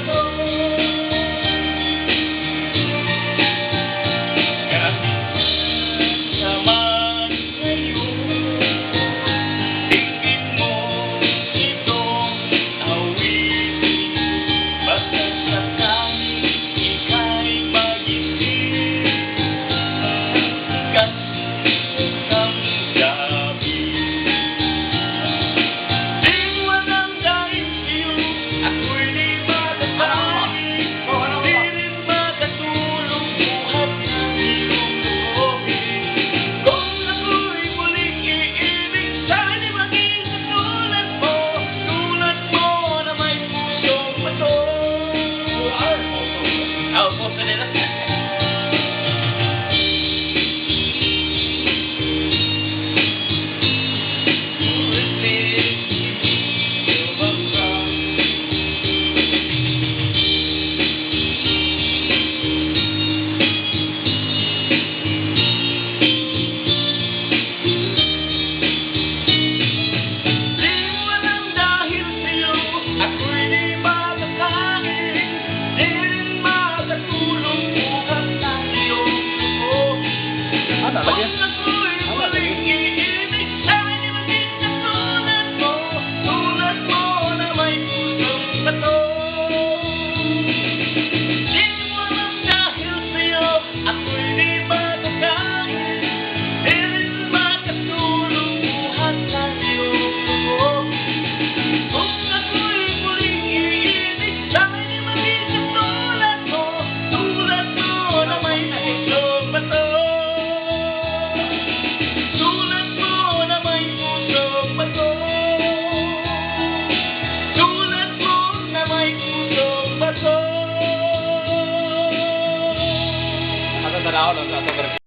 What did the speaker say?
bato. Naman ngayon, tingin mo itong awitin, basta sakaling ika'y mag-isip ng gabi. Di walang dahil sa'yo, ako'y di matatangin, di rin makatulong buhat ng iyong loob. Kung ako'y muling iibig, sana'y maging katulad mo na may pusong bato. Puso nila. Lagyan. Kung ako'y muling iibig, sana'y maging katulad mo na may pusong bato. Di walang dahil sa'yo, ako'y di matatangin, di rin makatulong buhat ng iyong loob. Kung ako'y muling iibig, sana'y maging katulad mo na may pusong bato. Ako na ako lang sa